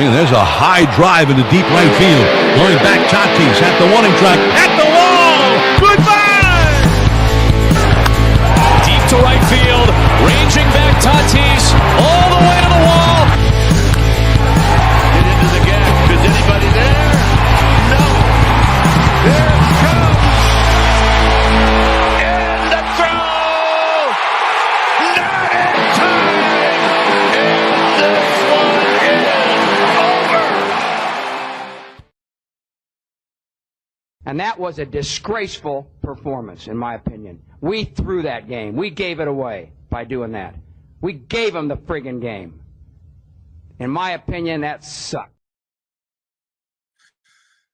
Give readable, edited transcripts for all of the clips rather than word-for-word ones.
Man, there's a high drive into deep right field. Going back, Tatis at the warning track, at the wall. Goodbye! Deep to right field, ranging back Tatis, all the way to the wall. Get into the gap. Is anybody there? No. There it comes. And the throw. Not in time. And this one is over. And that was a disgraceful performance, in my opinion. We threw that game. We gave it away by doing that. We gave them the friggin' game. In my opinion, that sucked.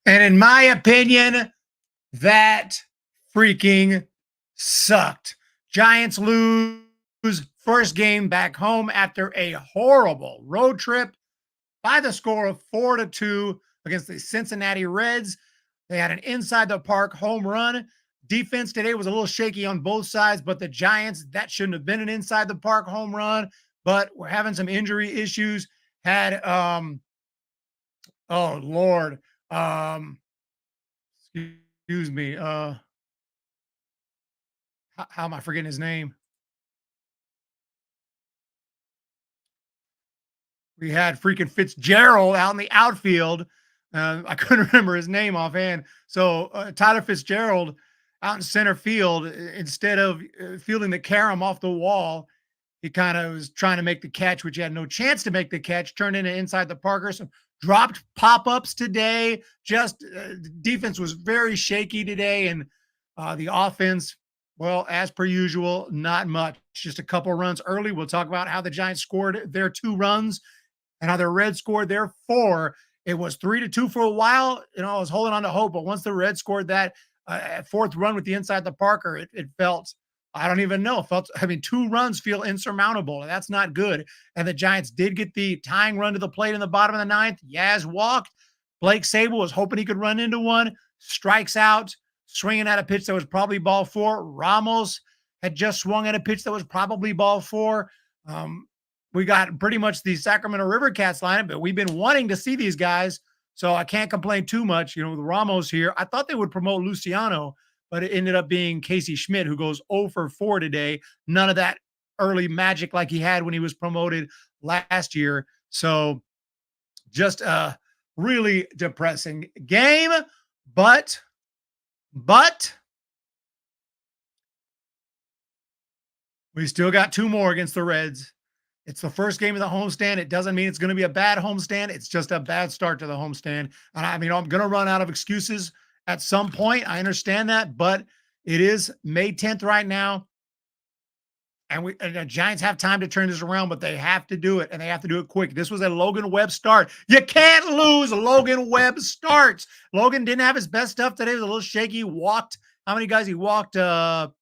And in my opinion, that freaking sucked. Giants lose first game back home after a horrible road trip by the score of 4-2 against the Cincinnati Reds. They had an inside the park home run. Defense today was a little shaky on both sides, but the Giants, that shouldn't have been an inside the park home run, but we're having some injury issues. Had oh Lord, excuse me, how am I forgetting his name? We had freaking Fitzgerald out in the outfield. I couldn't remember his name offhand. So Tyler Fitzgerald out in center field, instead of fielding the carom off the wall, he kind of was trying to make the catch, which he had no chance to make the catch, turned into inside the Parker. So dropped pop-ups today. Just defense was very shaky today. And the offense, well, as per usual, not much. Just a couple runs early. We'll talk about how the Giants scored their 2 runs and how the Reds scored their 4. It was 3-2 for a while. You know, I was holding on to hope, but once the Reds scored that 4th run with the inside the Parker, it felt, I don't even know, I mean, 2 runs feel insurmountable, and that's not good. And the Giants did get the tying run to the plate in the bottom of the 9th. Yaz walked. Blake Sable was hoping he could run into one. Strikes out, swinging at a pitch that was probably ball 4. Ramos had just swung at a pitch that was probably ball 4. We got pretty much the Sacramento River Cats lineup, but we've been wanting to see these guys, so I can't complain too much. You know, with Ramos here, I thought they would promote Luciano, but it ended up being Casey Schmidt, who goes 0 for 4 today. None of that early magic like he had when he was promoted last year. So just a really depressing game, but we still got 2 more against the Reds. It's the first game of the homestand. It doesn't mean it's going to be a bad homestand. It's just a bad start to the homestand. And I mean, I'm going to run out of excuses at some point. I understand that, but it is May 10th right now. And the Giants have time to turn this around, but they have to do it, and they have to do it quick. This was a Logan Webb start. You can't lose Logan Webb starts. Logan didn't have his best stuff today. He was a little shaky. He walked. How many guys he walked? Well,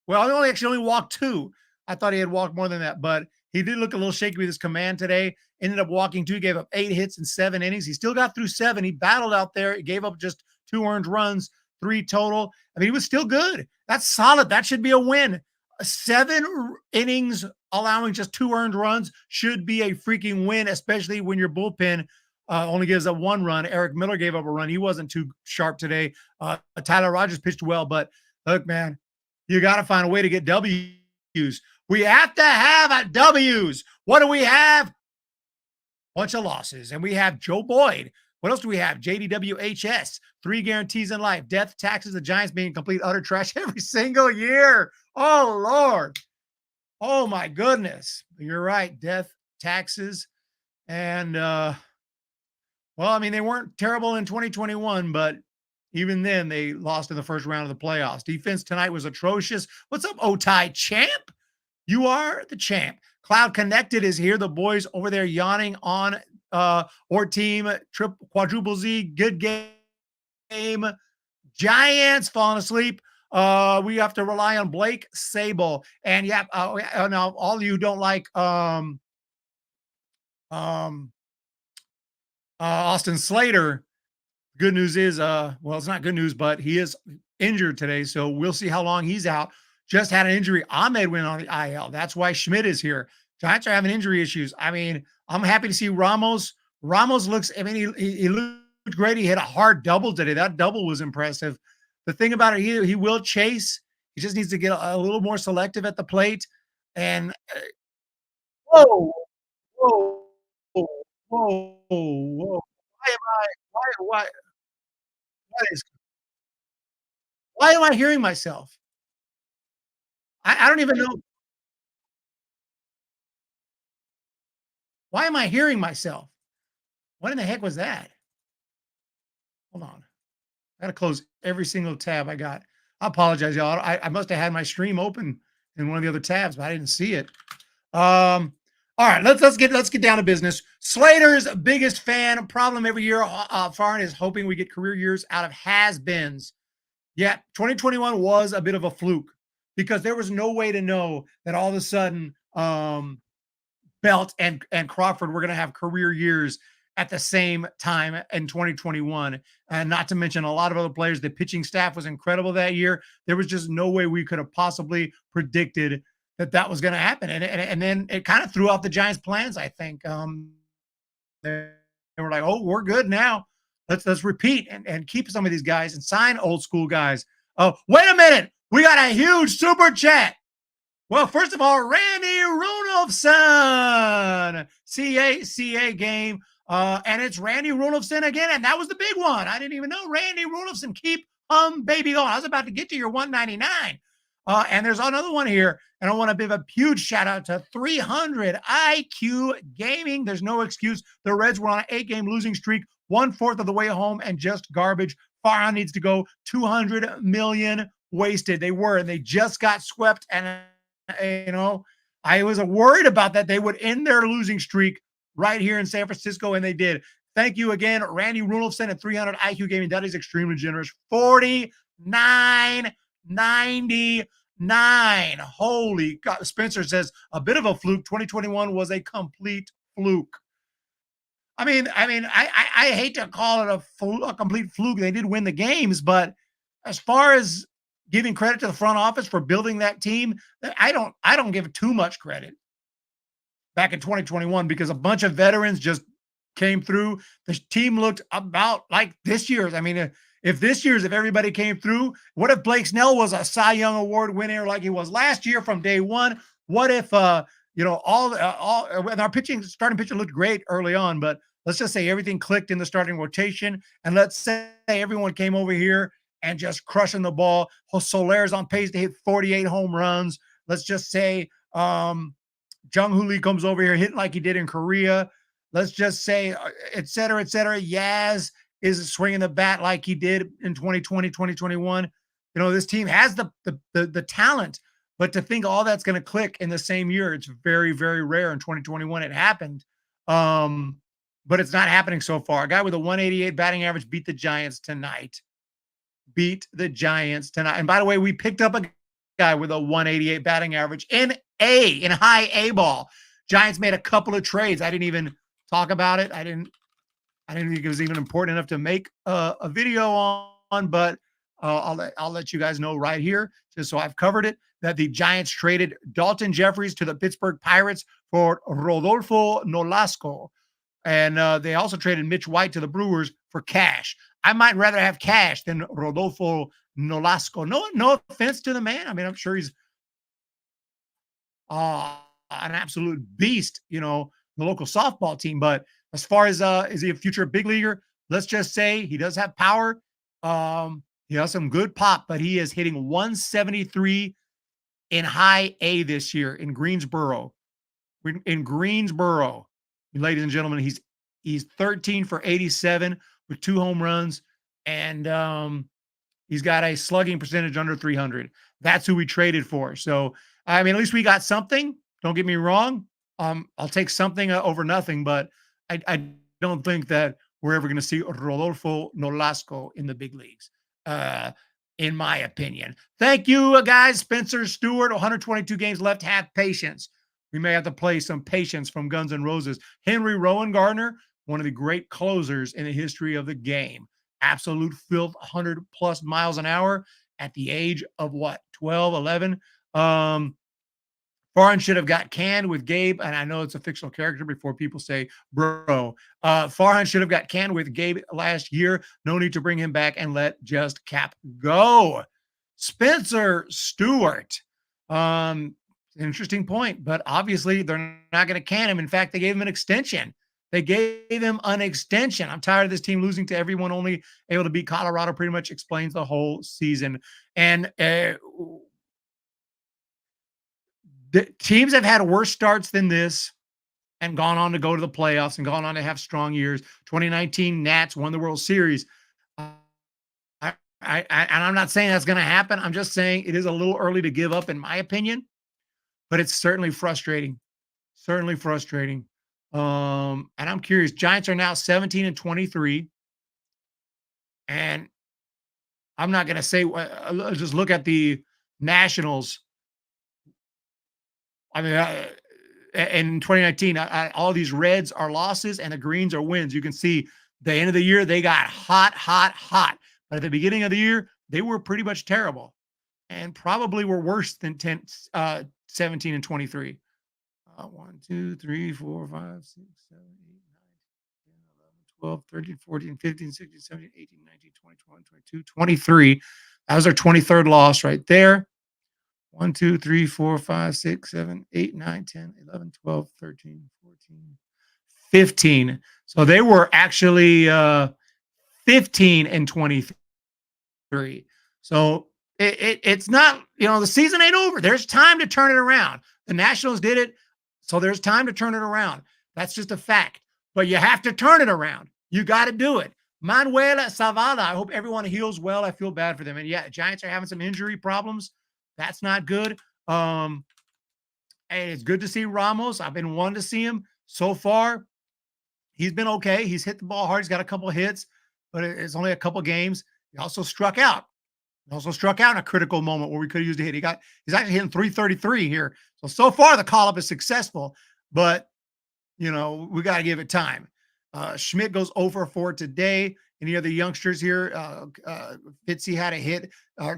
he only walked 2. I thought he had walked more than that, but he did look a little shaky with his command today. Ended up walking 2, gave up 8 hits in 7 innings. He still got through 7. He battled out there. He gave up just 2 earned runs, 3 total. I mean, he was still good. That's solid. That should be a win. 7 innings allowing just 2 earned runs should be a freaking win, especially when your bullpen only gives up 1 run. Eric Miller gave up a run. He wasn't too sharp today. Tyler Rogers pitched well, but look, man, you got to find a way to get W's. We have to have W's. What do we have? Bunch of losses. And we have Joe Boyd. What else do we have? JDWHS. 3 guarantees in life. Death, taxes, the Giants being complete utter trash every single year. Oh, Lord. Oh, my goodness. You're right. Death, taxes. And, well, I mean, they weren't terrible in 2021, but even then they lost in the first round of the playoffs. Defense tonight was atrocious. What's up, Otai Champ? You are the champ. Cloud Connected is here. The boys over there yawning on or team quadruple Z. Good game. Giants falling asleep. We have to rely on Blake Sable. And yeah, now all of you don't like Austin Slater. Good news is, well, it's not good news, but he is injured today. So we'll see how long he's out. Just had an injury. Ahmed went on the IL. That's why Schmidt is here. Giants are having injury issues. I mean, I'm happy to see Ramos Ramos looks, I mean, he looked great. He hit a hard double today. That double was impressive. The thing about it, he will chase. He just needs to get a little more selective at the plate. And whoa, whoa, whoa, whoa, whoa. Why am I what is why am I hearing myself? I don't even know why am I hearing myself? What in the heck was that? Hold on. I gotta close every single tab I got. I apologize, y'all. I must have had my stream open in one of the other tabs, but I didn't see it. All right, let's get down to business. Slater's biggest fan problem every year. Farn is hoping we get career years out of has-beens. Yeah, 2021 was a bit of a fluke because there was no way to know that all of a sudden Belt and Crawford were going to have career years at the same time in 2021. And not to mention a lot of other players. The pitching staff was incredible that year. There was just no way we could have possibly predicted that was going to happen. And then it kind of threw off the Giants' plans, I think. They were like, oh, we're good now. Let's repeat and keep some of these guys and sign old school guys. Oh, wait a minute. We got a huge super chat. Well, first of all, Randy Runolfson, CA game. And it's Randy Runolfson again. And that was the big one. I didn't even know Randy Runolfson. Keep baby going. I was about to get to your 199. And there's another one here. And I want to give a huge shout out to 300 IQ Gaming. There's no excuse. The Reds were on an 8-game losing streak, 1/4 of the way home, and just garbage. Farhan needs to go. 200 million wasted. They were, and they just got swept. And I was worried about that. They would end their losing streak right here in San Francisco, and they did. Thank you again, Randy Runolfson at 300 IQ Gaming. That is extremely generous. 49.99. Holy God. Spencer says a bit of a fluke. 2021 was a complete fluke. I hate to call it a complete fluke. They did win the games, but as far as giving credit to the front office for building that team, I don't give too much credit back in 2021 because a bunch of veterans just came through. The team looked about like this year's. I mean, if everybody came through, what if Blake Snell was a Cy Young Award winner like he was last year from day one? What if and our starting pitcher looked great early on, but let's just say everything clicked in the starting rotation, and let's say everyone came over here and just crushing the ball. Soler's on pace to hit 48 home runs. Let's just say Jung Hoo Lee comes over here hitting like he did in Korea. Let's just say, et cetera, et cetera. Yaz is swinging the bat like he did in 2020, 2021. This team has the talent, but to think all that's going to click in the same year, it's very, very rare. In 2021, it happened. But it's not happening so far. A guy with a 188 batting average beat the Giants tonight. And by the way, we picked up a guy with a 188 batting average in high A ball. Giants made a couple of trades. I didn't even talk about it. I didn't think it was even important enough to make a video on, but I'll let you guys know right here, just so I've covered it, that the Giants traded Dalton Jeffries to the Pittsburgh Pirates for Rodolfo Nolasco. And they also traded Mitch White to the Brewers for cash. I might rather have cash than Rodolfo Nolasco. No offense to the man. I mean, I'm sure he's an absolute beast, the local softball team. But as far as is he a future big leaguer? Let's just say he does have power. He has some good pop, but he is hitting 173 in high A this year in Greensboro. Ladies and gentlemen, he's 13 for 87 with 2 home runs, and he's got a slugging percentage under 300. That's who we traded for. So, I mean, at least we got something. Don't get me wrong. I'll take something over nothing, but I don't think that we're ever going to see Rodolfo Nolasco in the big leagues, in my opinion. Thank you, guys. Spencer Stewart, 122 games left. Have patience. We may have to play some Patience from Guns N' Roses. Henry Rowan Gardner, one of the great closers in the history of the game. Absolute filth, 100+ miles an hour at the age of 12, 11. Farhan should have got canned with Gabe, and I know it's a fictional character before people say, bro. Farhan should have got canned with Gabe last year. No need to bring him back and let just Cap go. Spencer Stewart. Interesting point, but obviously they're not going to can him. In fact, they gave him an extension. They gave him an extension. I'm tired of this team losing to everyone, only able to beat Colorado. Pretty much explains the whole season. And the teams have had worse starts than this and gone on to go to the playoffs and gone on to have strong years. 2019 Nats won the World Series. And I'm not saying that's going to happen. I'm just saying it is a little early to give up, in my opinion, but it's certainly frustrating. Certainly frustrating. And I'm curious. Giants are now 17-23. And I'm not going to say, just look at the Nationals. I mean, in 2019, all these reds are losses and the greens are wins. You can see the end of the year, they got hot. But at the beginning of the year, they were pretty much terrible and probably were worse than 17-23. 1, 2, 3, 4, 5, 6, 7, 8, 9, 10, 11, 12, 13, 14, 15, 16, 17, 18, 19, 20, 21, 22, 23. That was our 23rd loss right there. 1, 2, 3, 4, 5, 6, 7, 8, 9, 10, 11, 12, 13, 14, 15. So they were actually 15-23. So it's not, the season ain't over. There's time to turn it around. The Nationals did it, so there's time to turn it around. That's just a fact. But you have to turn it around. You got to do it. Manuel Zavala, I hope everyone heals well. I feel bad for them. And yeah, Giants are having some injury problems. That's not good. And it's good to see Ramos. I've been wanting to see him so far. He's been okay. He's hit the ball hard. He's got a couple hits, but it's only a couple games. He also struck out. In a critical moment where we could have used a hit. He's actually hitting 333 here. So far the call-up is successful, but we got to give it time. Schmidt goes 0-for-4 today. Any other youngsters here? Fitzy had a hit.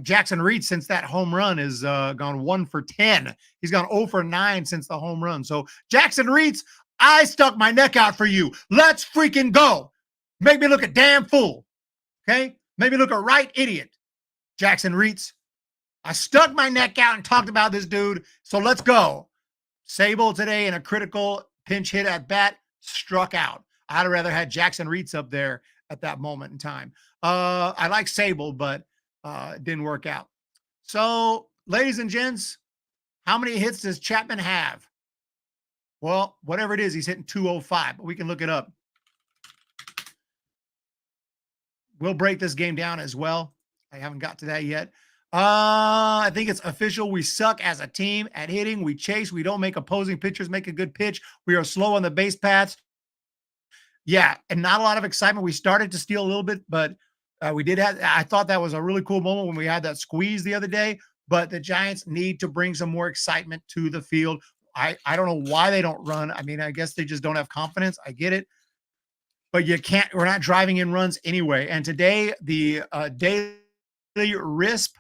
Jackson Reed, since that home run, is gone 1-for-10. He's gone 0-for-9 since the home run. So Jackson Reed's, I stuck my neck out for you. Let's freaking go. Make me look a damn fool. Okay? Make me look a right idiot. Jackson Reeds, I stuck my neck out and talked about this dude. So let's go. Sable today in a critical pinch hit at bat, struck out. I'd have rather had Jackson Reeds up there at that moment in time. I like Sable, but it didn't work out. So, ladies and gents, how many hits does Chapman have? Well, whatever it is, he's hitting 205, but we can look it up. We'll break this game down as well. I haven't got to that yet. I think it's official. We suck as a team at hitting. We chase. We don't make opposing pitchers make a good pitch. We are slow on the base paths. Yeah, and not a lot of excitement. We started to steal a little bit, but we did have – I thought that was a really cool moment when we had that squeeze the other day, but the Giants need to bring some more excitement to the field. I don't know why they don't run. I mean, I guess they just don't have confidence. I get it. But you can't – we're not driving in runs anyway. And today, the daily RISP,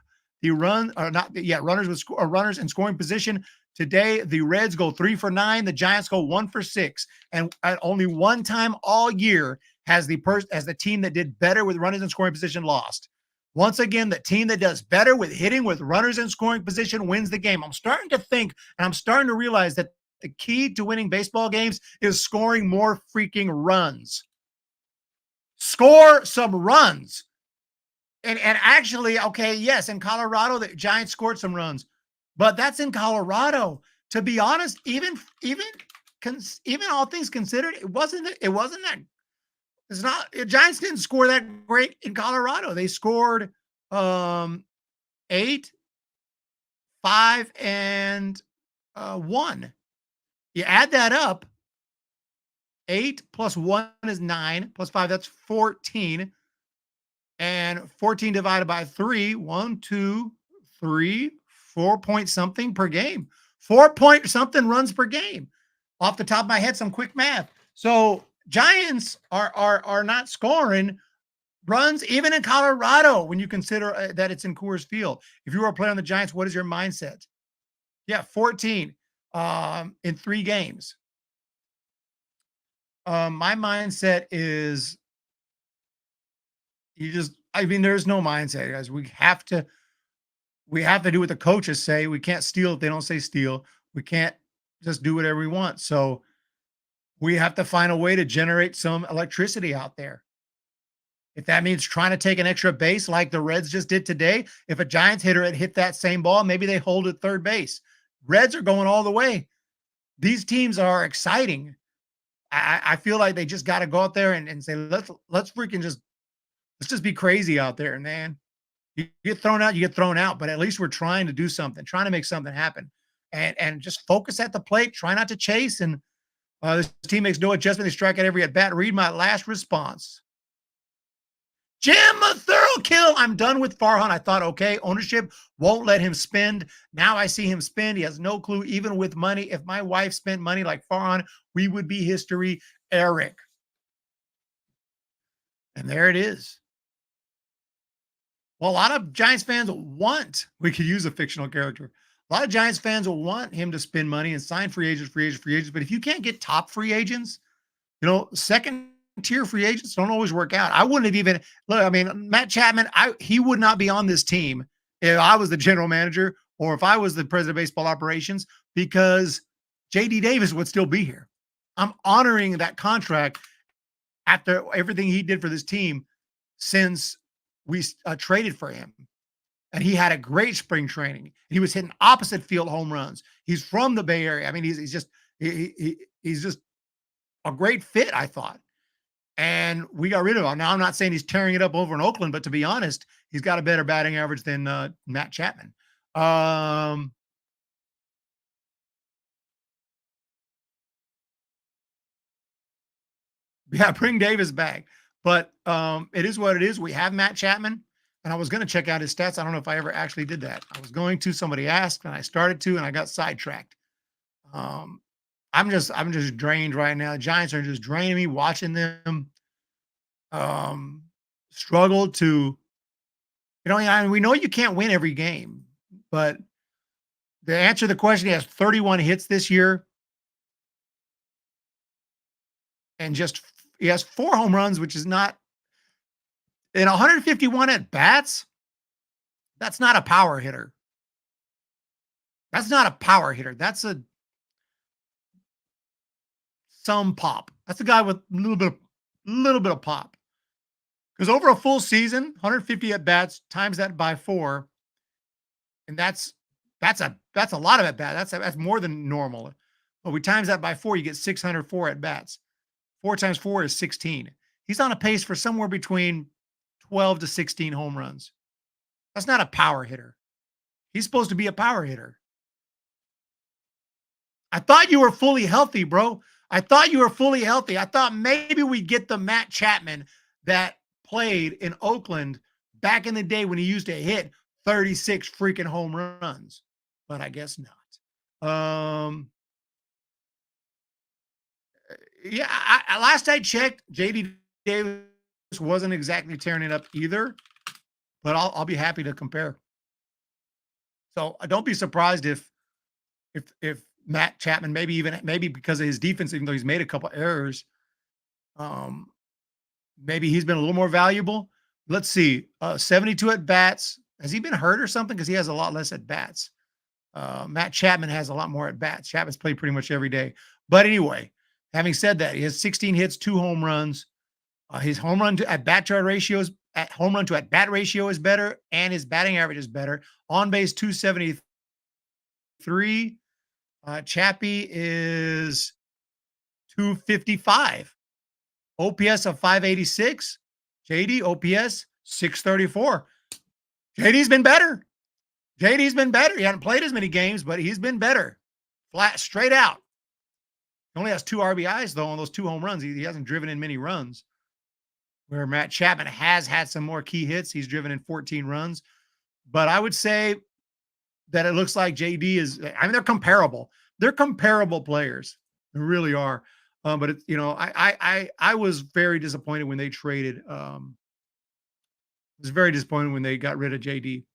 the run – or not – yeah, runners in scoring position – today, the Reds go 3-for-9. The Giants go 1-for-6. And at only one time all year has the team that did better with runners in scoring position lost. Once again, the team that does better with hitting with runners in scoring position wins the game. I'm starting to think, and I'm starting to realize that the key to winning baseball games is scoring more freaking runs. Score some runs. And actually, okay, yes, in Colorado, the Giants scored some runs. But that's in Colorado. To be honest, even all things considered, it wasn't that. It's not. The Giants didn't score that great in Colorado. They scored 8, 5, and 1. You add that up. 8 plus 1 is 9 plus 5. That's 14. And 14 divided by 3. 1, 2, 3. 4 point something per game. 4 point something runs per game. Off the top of my head, some quick math. So Giants are not scoring runs even in Colorado when you consider that it's in Coors Field. If you were a player on the Giants, what is your mindset? Yeah, 14. in 3 games. My mindset is there's no mindset, guys. We have to do what the coaches say. We can't steal if they don't say steal. We can't just do whatever we want. So we have to find a way to generate some electricity out there. If that means trying to take an extra base like the Reds just did today, if a Giants hitter had hit that same ball, maybe they hold at third base. Reds are going all the way. These teams are exciting. I feel like they just got to go out there and say, let's freaking let's just be crazy out there, man. You get thrown out, you get thrown out, but at least we're trying to do something, trying to make something happen, and just focus at the plate. Try not to chase, and this team makes no adjustment. They strike out every at bat. Read my last response. Jim, a thorough kill. I'm done with Farhan. I thought, okay, ownership won't let him spend. Now I see him spend. He has no clue, even with money. If my wife spent money like Farhan, we would be history. Eric. And there it is. Well, a lot of Giants fans we could use a fictional character. A lot of Giants fans will want him to spend money and sign free agents. But if you can't get top free agents, second tier free agents don't always work out. I wouldn't have even look. I mean, Matt Chapman, he would not be on this team if I was the general manager or if I was the president of baseball operations, because JD Davis would still be here. I'm honoring that contract after everything he did for this team since we traded for him. And he had a great spring training. He was hitting opposite field home runs. He's from the Bay Area. I mean, he's just a great fit, I thought. And we got rid of him. Now, I'm not saying he's tearing it up over in Oakland, but to be honest, he's got a better batting average than Matt Chapman. Yeah, bring Davis back. But it is what it is. We have Matt Chapman, and I was going to check out his stats. I don't know if I ever actually did that. I was going to. Somebody asked, and I started to, and I got sidetracked. I'm just drained right now. The Giants are just draining me watching them struggle to, we know you can't win every game, but to answer the question, he has 31 hits this year. And he has 4 home runs, which is not in 151 at bats. That's not a power hitter. That's not a power hitter. That's some pop. That's a guy with a little bit of pop. Because over a full season, 150 at bats times that by 4, and that's a lot of at bats. That's more than normal. But we times that by 4, you get 604 at bats. 4 times 4 is 16. He's on a pace for somewhere between 12 to 16 home runs. That's not a power hitter. He's supposed to be a power hitter. I thought you were fully healthy, bro. I thought you were fully healthy. I thought maybe we'd get the Matt Chapman that played in Oakland back in the day when he used to hit 36 freaking home runs. But I guess not. Yeah, last I checked, JD Davis wasn't exactly tearing it up either, but I'll be happy to compare. So don't be surprised if Matt Chapman, maybe because of his defense, even though he's made a couple errors, maybe he's been a little more valuable. Let's see, 72 at bats. Has he been hurt or something? Because he has a lot less at bats. Matt Chapman has a lot more at bats. Chapman's played pretty much every day. But anyway, having said that, he has 16 hits, 2 home runs. His home run to at bat ratio is better, and his batting average is better. On base 273. Chappie is 255. OPS of 586. JD OPS 634. JD's been better. He hadn't played as many games, but he's been better. Flat, straight out. He only has 2 RBIs, though, on those 2 home runs. He hasn't driven in many runs. Where Matt Chapman has had some more key hits. He's driven in 14 runs. But I would say that it looks like JD is, they're comparable. They're comparable players. They really are. But it's, I was very disappointed when they traded. I was very disappointed when they got rid of JD.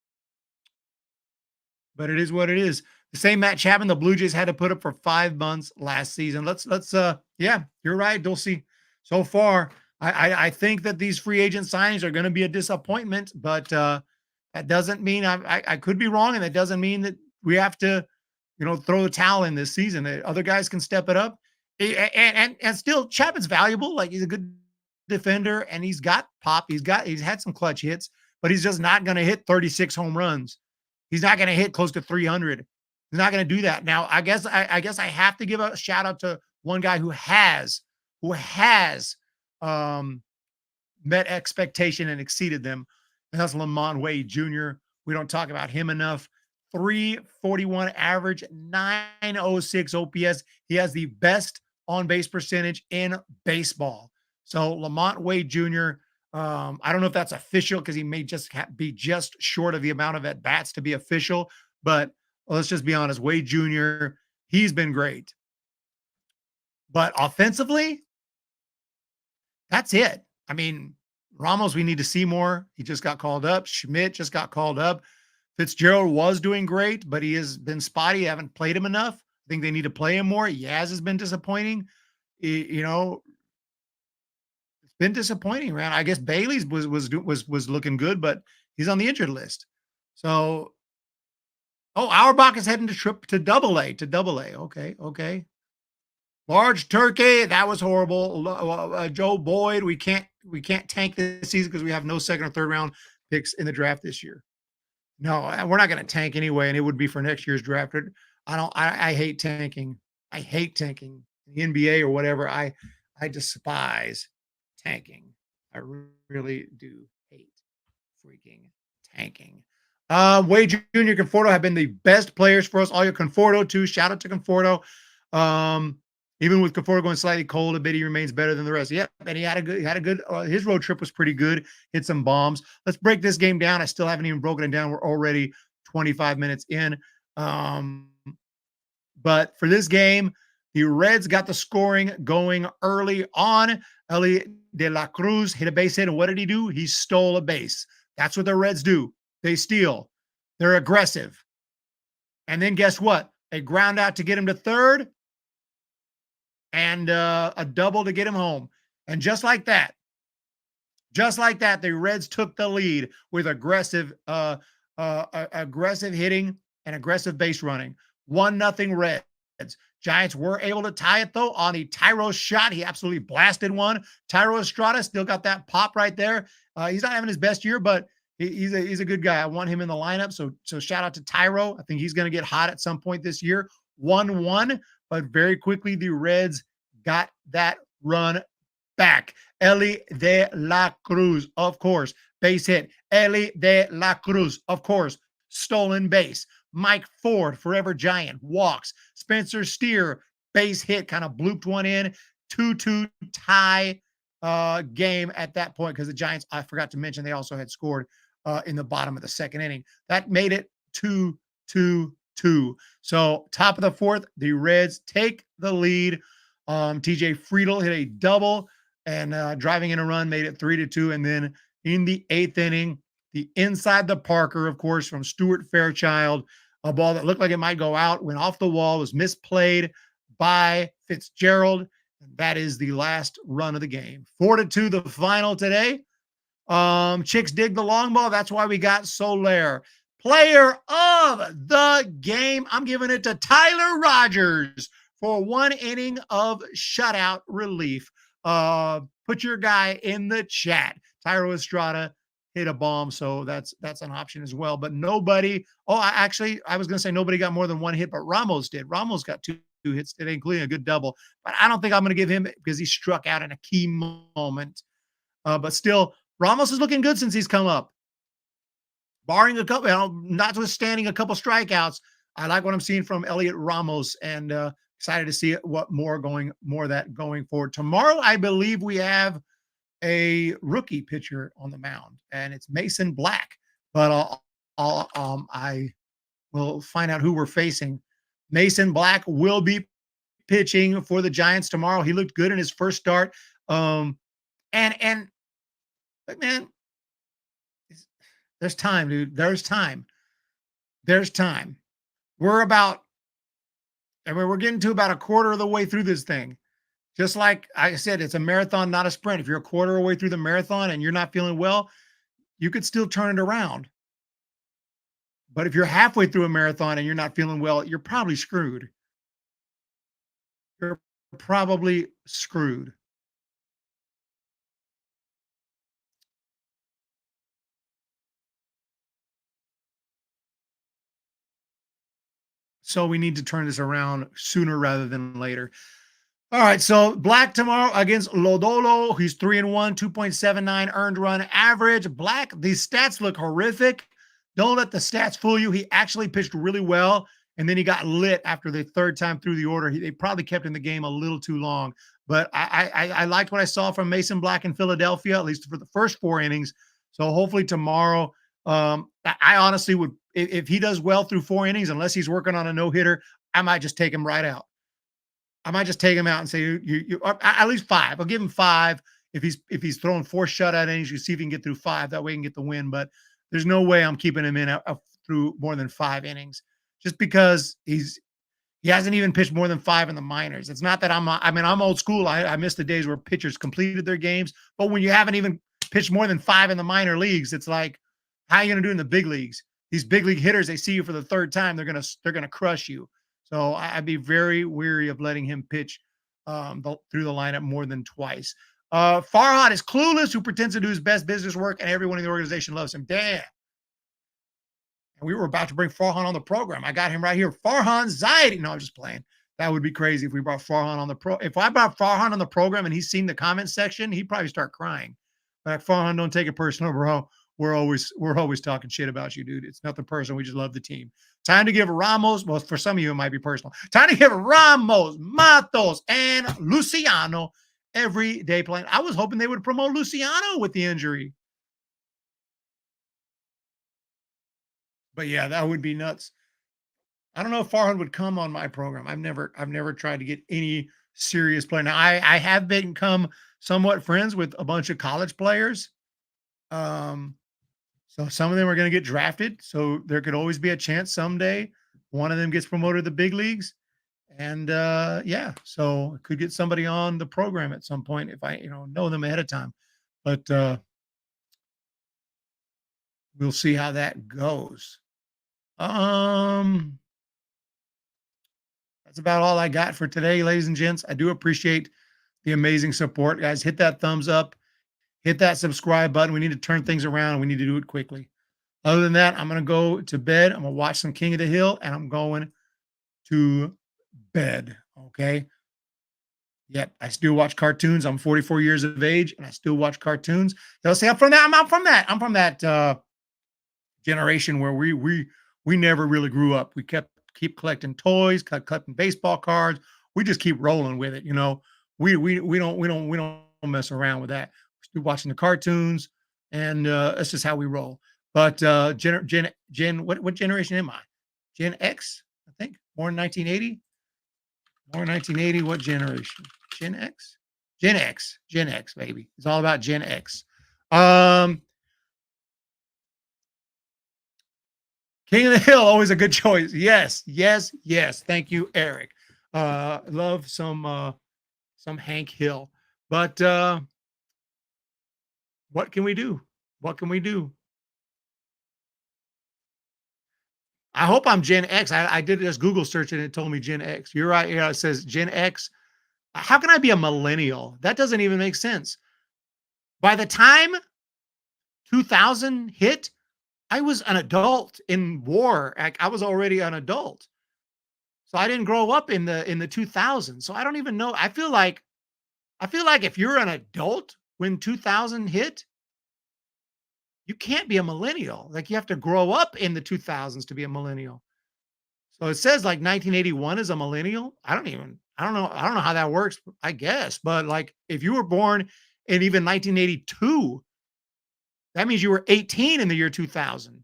But it is what it is. same Matt Chapman the Blue Jays had to put up for 5 months last season. Yeah, you're right, Dulcie. So far, I think that these free agent signings are going to be a disappointment, but that doesn't mean I could be wrong, and that doesn't mean that we have to, throw the towel in this season. Other guys can step it up, and still Chapman's valuable. Like, he's a good defender, and he's got pop. He's had some clutch hits, but he's just not going to hit 36 home runs. He's not going to hit close to 300. He's not going to do that. Now, I guess I have to give a shout out to one guy who has um, met expectation and exceeded them, and that's Lamont Wade Jr. We don't talk about him enough. 341 average, 906 OPS. He has the best on base percentage in baseball. So Lamont Wade Jr. I don't know if that's official because he may just be just short of the amount of at bats to be official, but let's just be honest. Wade Jr., he's been great. But offensively, that's it. I mean, Ramos, we need to see more. He just got called up. Schmidt just got called up. Fitzgerald was doing great, but he has been spotty. I haven't played him enough. I think they need to play him more. Yaz has been disappointing. It's been disappointing, man. I guess Bailey's was looking good, but he's on the injured list. So, Auerbach is heading to double A. Okay. Large turkey. That was horrible. Joe Boyd. We can't tank this season because we have no second or third round picks in the draft this year. No, we're not going to tank anyway, and it would be for next year's draft. I hate tanking. I hate tanking. The NBA or whatever. I despise tanking. I really do hate freaking tanking. Wade Jr. Conforto have been the best players for us. All your Conforto too. Shout out to Conforto. Even with Conforto going slightly cold a bit, he remains better than the rest. Yep, and he had a good. His road trip was pretty good. Hit some bombs. Let's break this game down. I still haven't even broken it down. We're already 25 minutes in. But for this game, the Reds got the scoring going early on. Eli de la Cruz hit a base hit, and what did he do? He stole a base. That's what the Reds do. They steal. They're aggressive. And then guess what? A ground out to get him to third, and a double to get him home. And just like that, the Reds took the lead with aggressive hitting and aggressive base running. 1-0 Reds. Giants were able to tie it, though, on the Tyro shot. He absolutely blasted one. Tyro Estrada still got that pop right there. He's not having his best year, but he's a good guy. I want him in the lineup, so shout out to Tyro. I think he's going to get hot at some point this year. 1-1. But very quickly, the Reds got that run back. Eli de la Cruz, of course, base hit. Eli de la Cruz, of course, stolen base. Mike Ford, forever Giant, walks. Spencer Steer, base hit, kind of blooped one in. 2-2 tie game at that point because the Giants, I forgot to mention, they also had scored in the bottom of the second inning. That made it 2-2. So top of the fourth, the Reds take the lead. TJ Friedel hit a double and driving in a run made it 3-2. And then in the eighth inning, the inside the Parker, of course, from Stuart Fairchild, a ball that looked like it might go out, went off the wall, was misplayed by Fitzgerald. And that is the last run of the game. 4-2 the final today. Chicks dig the long ball. That's why we got Soler. Player of the game, I'm giving it to Tyler Rogers for 1 inning of shutout relief. Put your guy in the chat. Tyro Estrada hit a bomb, so that's an option as well. But nobody, I was going to say nobody got more than one hit, but Ramos did. Ramos got two hits today, including a good double. But I don't think I'm going to give him it because he struck out in a key moment. But still, Ramos is looking good since he's come up. Barring a couple, notwithstanding a couple strikeouts, I like what I'm seeing from Elliot Ramos, and excited to see more of that going forward. Tomorrow, I believe we have a rookie pitcher on the mound, and it's Mason Black. But I will find out who we're facing. Mason Black will be pitching for the Giants tomorrow. He looked good in his first start. But man, there's time, dude. There's time. We're about And we're getting to about a quarter of the way through this thing. Just like I said, it's a marathon, not a sprint. If you're a quarter of the way through the marathon and you're not feeling well, you could still turn it around. But if you're halfway through a marathon and you're not feeling well, you're probably screwed. You're probably screwed. So we need to turn this around sooner rather than later. All right, so Black tomorrow against Lodolo. He's 3-1, 2.79 earned run average. Black, these stats look horrific. Don't let the stats fool you. He actually pitched really well, and then he got lit after the third time through the order. They probably kept him in the game a little too long. But I liked what I saw from Mason Black in Philadelphia, at least for the first 4 innings. So hopefully tomorrow, I honestly would, if he does well through 4 innings, unless he's working on a no-hitter, I might just take him right out. I might just take him out and say you at least 5. I'll give him 5 if he's throwing 4 shutout innings. You see if he can get through 5. That way he can get the win. But there's no way I'm keeping him in through more than 5 innings, just because he hasn't even pitched more than 5 in the minors. It's not that I'm old school. I miss the days where pitchers completed their games. But when you haven't even pitched more than 5 in the minor leagues, it's like, how are you going to do in the big leagues? These big league hitters, they see you for the 3rd time, they're gonna crush you. So I'd be very weary of letting him pitch through the lineup more than twice. Farhan is clueless, who pretends to do his best business work, and everyone in the organization loves him. Damn. And we were about to bring Farhan on the program. I got him right here. Farhan Zaidi. No, I'm just playing. That would be crazy if we brought Farhan on the If I brought Farhan on the program and he's seen the comment section, he'd probably start crying. But Farhan, don't take it personal, bro. We're always talking shit about you, dude. It's nothing personal. We just love the team. Time to give Ramos, well, for some of you, it might be personal. Time to give Ramos, Matos, and Luciano every day playing. I was hoping they would promote Luciano with the injury. But yeah, that would be nuts. I don't know if Farhan would come on my program. I've never tried to get any serious play. Now, I have become somewhat friends with a bunch of college players. So some of them are going to get drafted. So there could always be a chance someday one of them gets promoted to the big leagues. And yeah, so I could get somebody on the program at some point if I know them ahead of time. But we'll see how that goes. That's about all I got for today, ladies and gents. I do appreciate the amazing support, guys. Hit that thumbs up. Hit that subscribe button. We need to turn things around. We need to do it quickly. Other than that, I'm going to go to bed. I'm going to watch some King of the Hill, and I'm going to bed. Okay. Yep. I still watch cartoons. I'm 44 years of age, and I still watch cartoons. They'll say, I'm from that generation where we never really grew up. We keep collecting toys, collecting baseball cards. We just keep rolling with it. We don't mess around with that. We're watching the cartoons, and that's just how we roll. But what generation am I? Gen X, I think. Born in 1980. Born 1980. What generation? Gen X. Gen X. Gen X, baby. It's all about Gen X. King of the Hill, always a good choice. Yes. Thank you, Eric. Love some Hank Hill. But what can we do? What can we do? I hope I'm Gen X. I did just Google search and it told me Gen X. You're right. Yeah, it says Gen X. How can I be a millennial? That doesn't even make sense. By the time 2000 hit, I was an adult in war. I was already an adult. So I didn't grow up in the 2000s. So I don't even know. I feel like if you're an adult when 2000 hit, you can't be a millennial. Like, you have to grow up in the 2000s to be a millennial. So it says like 1981 is a millennial. I don't know how that works, I guess. But like, if you were born in even 1982, that means you were 18 in the year 2000.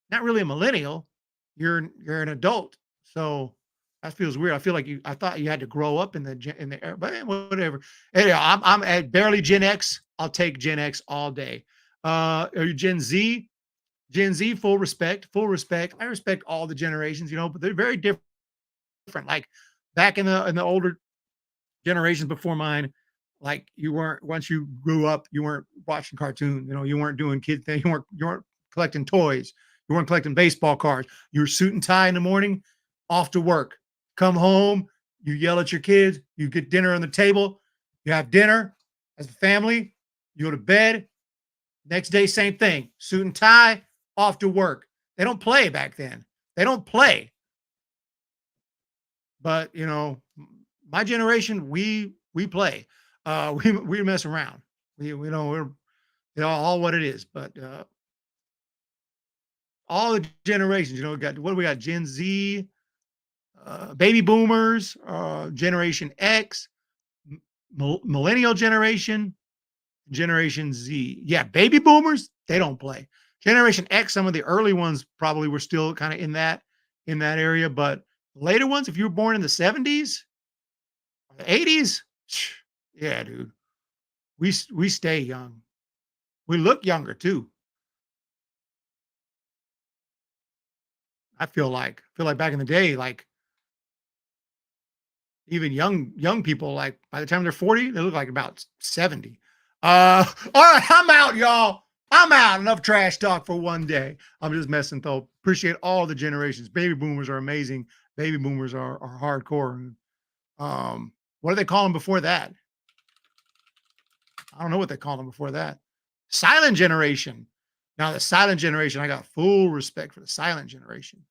Not really a millennial. You're an adult. So that feels weird. I feel like I thought you had to grow up in the era, but whatever. Anyway, I'm at barely Gen X. I'll take Gen X all day. Are you Gen Z? Gen Z, full respect. I respect all the generations, but they're very different different. Like back in the older generations before mine, like you weren't once you grew up, you weren't watching cartoons. You weren't doing kid things. You weren't collecting toys. You weren't collecting baseball cards. You were suit and tie in the morning, off to work. Come home, you yell at your kids. You get dinner on the table. You have dinner as a family. You go to bed. Next day, same thing. Suit and tie, off to work. They don't play back then. They don't play. But my generation, we play. We mess around. We know we're all what it is. But all the generations, we got what do we got? Gen Z, baby boomers, Generation X, millennial generation, Generation Z. Yeah, baby boomers, they don't play. Generation X, some of the early ones probably were still kind of in that area, but later ones, if you were born in the 70s, 80s, yeah, dude, we stay young. We look younger too. I feel like back in the day, like even young people, like by the time they're 40, they look like about 70. All right, I'm out, y'all. I'm out. Enough trash talk for one day. I'm just messing though. Appreciate all the generations. Baby boomers are amazing. Baby boomers are hardcore. What do they call them before that? I don't know what they call them before that. Silent generation. Now the silent generation, I got full respect for the silent generation.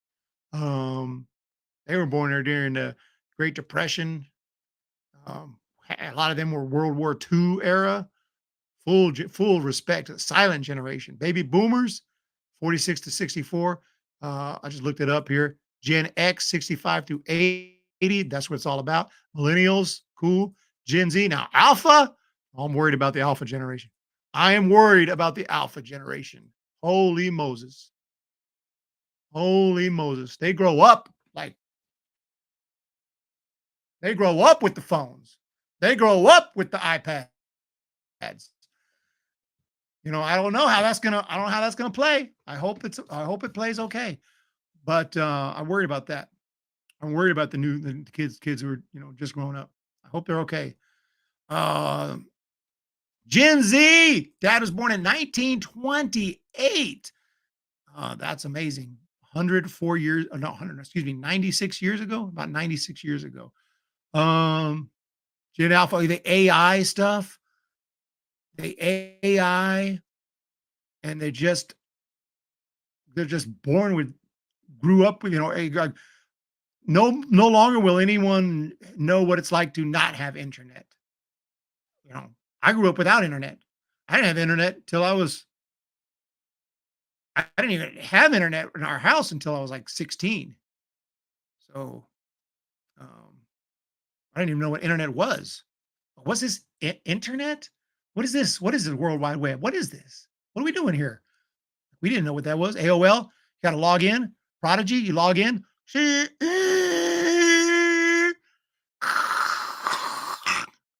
They were born there during the Great Depression. A lot of them were World War II era. Full respect to the silent generation. Baby boomers, 46 to 64. I just looked it up here. Gen X, 65 to 80. That's what it's all about. Millennials, cool. Gen Z. Now, Alpha, I'm worried about the Alpha generation. I am worried about the Alpha generation. Holy Moses. Holy Moses. They grow up with the phones. They grow up with the iPads. I don't know how that's gonna play. I hope it plays okay. But I'm worried about that. I'm worried about the kids who are, just growing up. I hope they're okay. Gen Z. Dad was born in 1928. That's amazing. 104 years, no, 100, excuse me, 96 years ago, about 96 years ago. Gen Alpha, the AI stuff, the AI, and they're just born with, grew up with, no longer will anyone know what it's like to not have internet. I grew up without internet. I didn't have internet till I didn't even have internet in our house until I was like 16. So I didn't even know what internet was. What's this internet? What is this? What is the World Wide Web? What is this? What are we doing here? We didn't know what that was. AOL, you got to log in. Prodigy, you log in.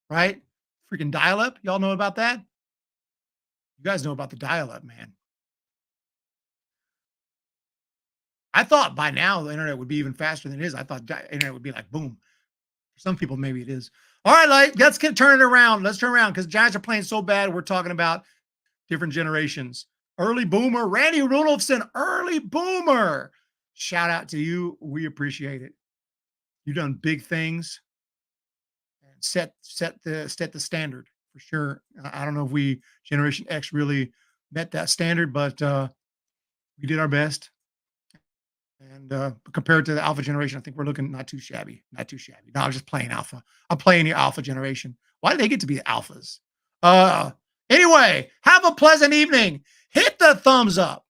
Right? Freaking dial-up. Y'all know about that? You guys know about the dial-up, man. I thought by now the internet would be even faster than it is. I thought internet would be like boom. For some people, maybe it is. All right, let's turn it around. Let's turn around because Giants are playing so bad. We're talking about different generations. Early boomer, Randy Rudolphson, early boomer. Shout out to you. We appreciate it. You've done big things and set the standard for sure. I don't know if we Generation X really met that standard, but we did our best. And compared to the Alpha generation, I think we're looking not too shabby. Not too shabby. No, I'm just playing Alpha. I'm playing the Alpha generation. Why do they get to be the Alphas? Anyway, have a pleasant evening. Hit the thumbs up.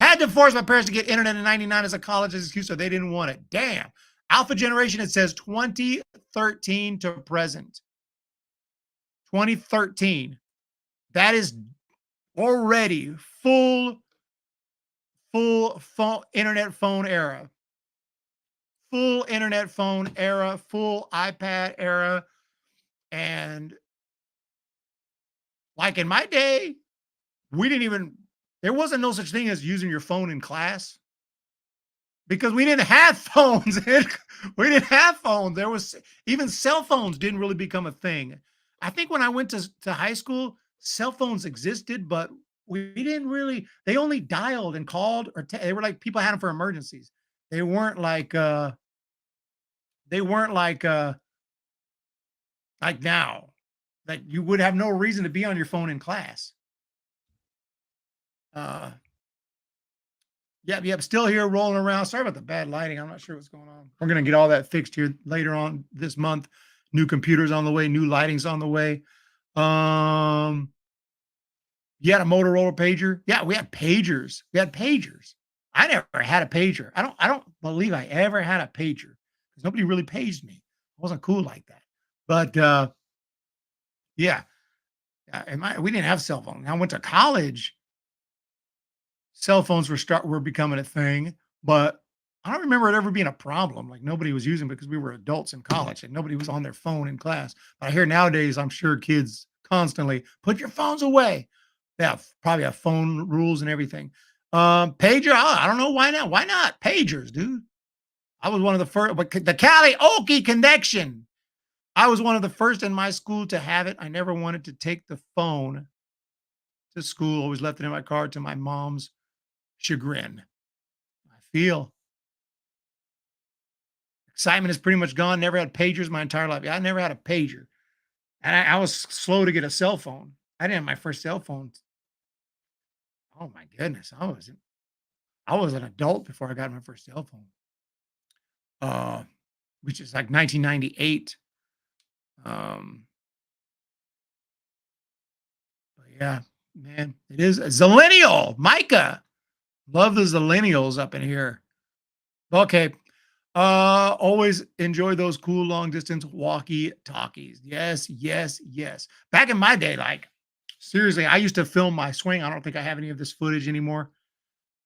Had to force my parents to get internet in 99 as a college excuse, so they didn't want it. Damn. Alpha generation, it says 2013 to present. 2013. That is already full phone, internet phone era. Full internet phone era, full iPad era. And like in my day, there wasn't no such thing as using your phone in class. because we didn't have phones. We didn't have phones. There was even cell phones didn't really become a thing. I think when I went to high school, cell phones existed, but we didn't really. They only dialed and called, or they were like people had them for emergencies. They weren't like they weren't like now. Like you would have no reason to be on your phone in class. Yep, still here rolling around. Sorry about the bad lighting. I'm not sure what's going on. We're gonna get all that fixed here later on this month. New computers on the way, new lighting's on the way. You had a Motorola pager? Yeah, we had pagers. We had pagers. I never had a pager. I don't believe I ever had a pager because nobody really paged me. I wasn't cool like that. But yeah, we didn't have cell phones. I went to college. Cell phones were becoming a thing, but I don't remember it ever being a problem. Like nobody was using because we were adults in college and nobody was on their phone in class. But I hear nowadays, I'm sure kids constantly put your phones away. They probably have phone rules and everything. Pager, I don't know why not. Why not pagers, dude? I was one of the first, but the Cali-Okie connection. I was one of the first in my school to have it. I never wanted to take the phone to school. Always left it in my car to my mom's chagrin. I feel excitement is pretty much gone. Never had pagers my entire life. I never had a pager. And I was slow to get a cell phone. I didn't have my first cell phone. Oh my goodness. I was an adult before I got my first cell phone. Which is like 1998. But yeah, man, it is a Zillennial. Micah. Love the Zillennials up in here. Okay. Always enjoy those cool long distance walkie talkies. Yes, yes, yes. Back in my day, like seriously, I used to film my swing. I don't think I have any of this footage anymore.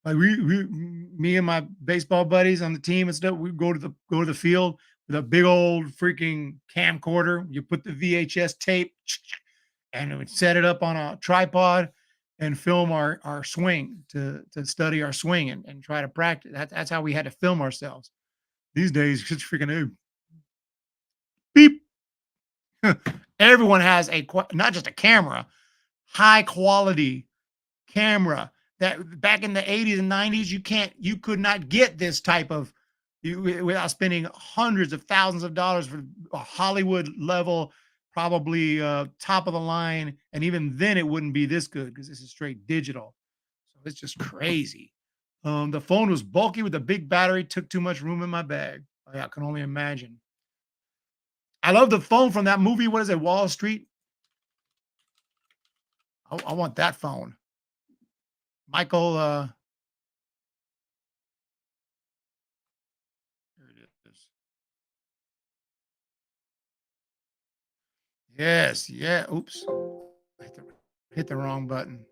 Like me and my baseball buddies on the team and stuff, we go to the field with a big old freaking camcorder. You put the VHS tape and we set it up on a tripod and film our swing to study our swing and try to practice. That's how we had to film ourselves. These days, it's freaking beep. Everyone has not just a camera, high quality camera that back in the 80s and 90s, you could not get this type of without spending hundreds of thousands of dollars for a Hollywood level, probably top of the line. And even then it wouldn't be this good because this is straight digital. So it's just crazy. The phone was bulky with a big battery, took too much room in my bag. I can only imagine. I love the phone from that movie. What is it? Wall Street. I want that phone. Michael, there it is. Yes, yeah. Oops. Hit the wrong button.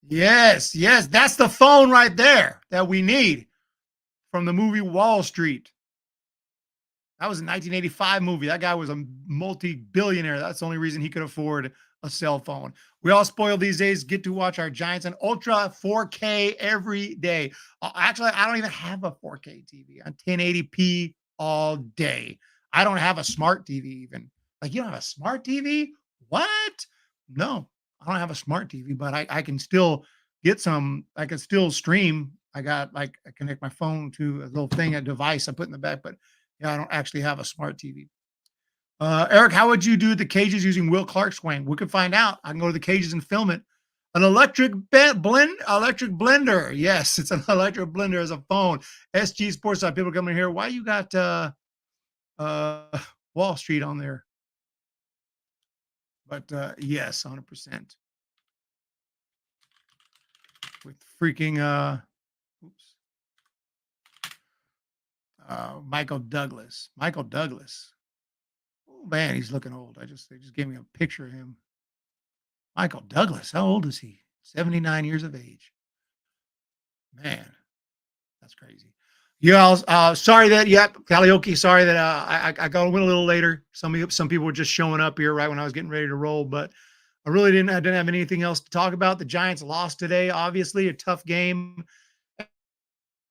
Yes, yes. That's the phone right there that we need from the movie Wall Street. That was a 1985 movie. That guy was a multi-billionaire. That's the only reason he could afford a cell phone. We all spoiled these days. Get to watch our Giants in Ultra 4K every day. Actually, I don't even have a 4K TV. On 1080p all day. I don't have a smart TV even. Like, you don't have a smart TV? What? No, I don't have a smart TV, but I can still get some. I can still stream. I connect my phone to a little thing, a device I put in the back, but yeah, I don't actually have a smart TV. Eric, how would you do the cages using Will Clark swing? We could find out. I can go to the cages and film it. An electric blender. Yes, it's an electric blender as a phone. SG Sports. People coming here. Why you got Wall Street on there? But yes, 100%. With freaking Michael Douglas. Michael Douglas. Oh man, he's looking old. They just gave me a picture of him. Michael Douglas. How old is he? 79 years of age. Man, that's crazy. Yeah, sorry that Cali-Okie. Sorry that I went a little later. Some people were just showing up here right when I was getting ready to roll, but I didn't have anything else to talk about. The Giants lost today, obviously, a tough game.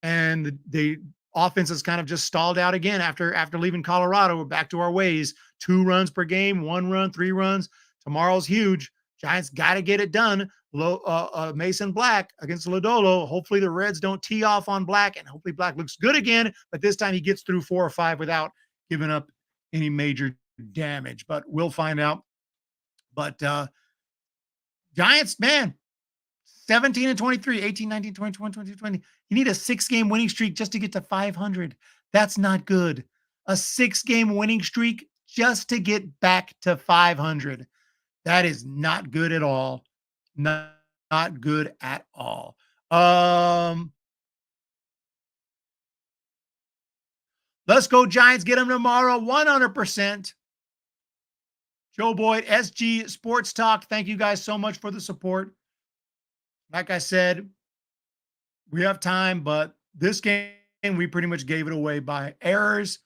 And the offense has kind of just stalled out again after leaving Colorado. We're back to our ways. 2 runs per game, 1 run, 3 runs. Tomorrow's huge. Giants got to get it done. Mason Black against Lodolo. Hopefully the Reds don't tee off on Black, and hopefully Black looks good again, but this time he gets through 4 or 5 without giving up any major damage. But we'll find out. But Giants, man, 17 and 23, 18, 19, 20, 21, 20, 20. You need a 6-game winning streak just to get to 500. That's not good. A 6-game winning streak just to get back to 500. That is not good at all. Not good at all. Let's go Giants. Get them tomorrow. 100%. Joe Boyd, SG Sports Talk. Thank you guys so much for the support. Like I said, we have time, but this game, we pretty much gave it away by errors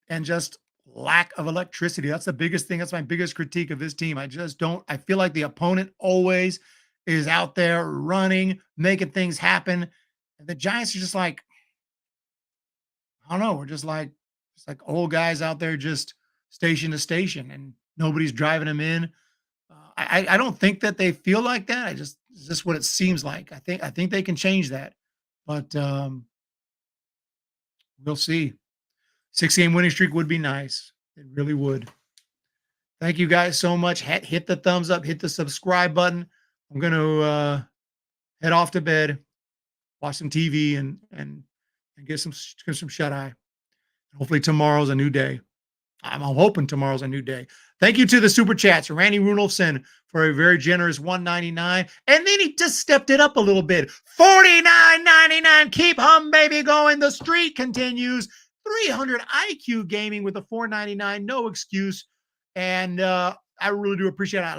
and just lack of electricity. That's the biggest thing. That's my biggest critique of this team. I feel like the opponent always is out there running, making things happen. And the Giants are just like, I don't know. We're just like old guys out there, just station to station, and nobody's driving them in. I don't think that they feel like that. It's just what it seems like. I think they can change that, but we'll see. 6-game winning streak would be nice. It really would. Thank you guys so much. Hit the thumbs up, hit the subscribe button. I'm going to head off to bed, watch some TV, and get some shut eye. Hopefully tomorrow's a new day. I'm hoping tomorrow's a new day. Thank you to the super chats. Randy Runolfson for a very generous $1.99. And then he just stepped it up a little bit. $49.99. Keep Humm, baby, going. The streak continues. 300 IQ Gaming with a $4.99. No excuse. And I really do appreciate it. I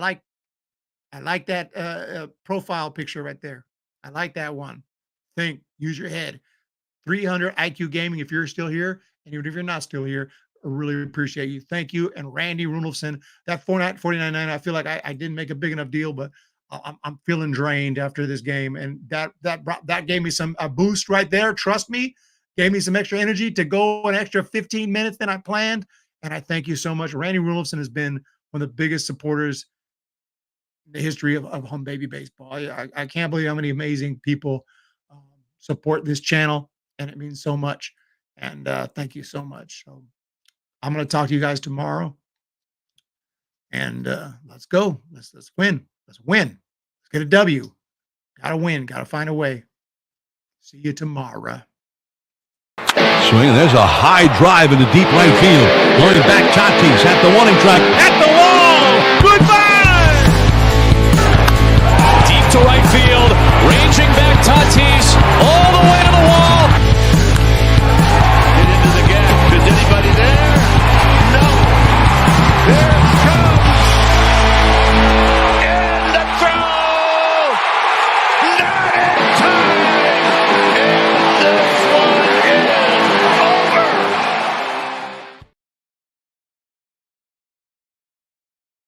like that profile picture right there. I like that one. Use your head. 300 IQ Gaming if you're still here. And even if you're not still here, I really appreciate you. Thank you. And Randy Runolfson, that $49.99, I feel like I didn't make a big enough deal, but I'm feeling drained after this game. And that gave me a boost right there. Trust me, gave me some extra energy to go an extra 15 minutes than I planned. And I thank you so much. Randy Runolfson has been one of the biggest supporters in the history of Humm Baby Baseball. I can't believe how many amazing people support this channel, and it means so much. And thank you so much. So I'm going to talk to you guys tomorrow, and let's go. Let's win. Let's win. Let's get a W. Got to win. Got to find a way. See you tomorrow. Swing. There's a high drive into deep right field. Going back, Tatis at the warning track. At the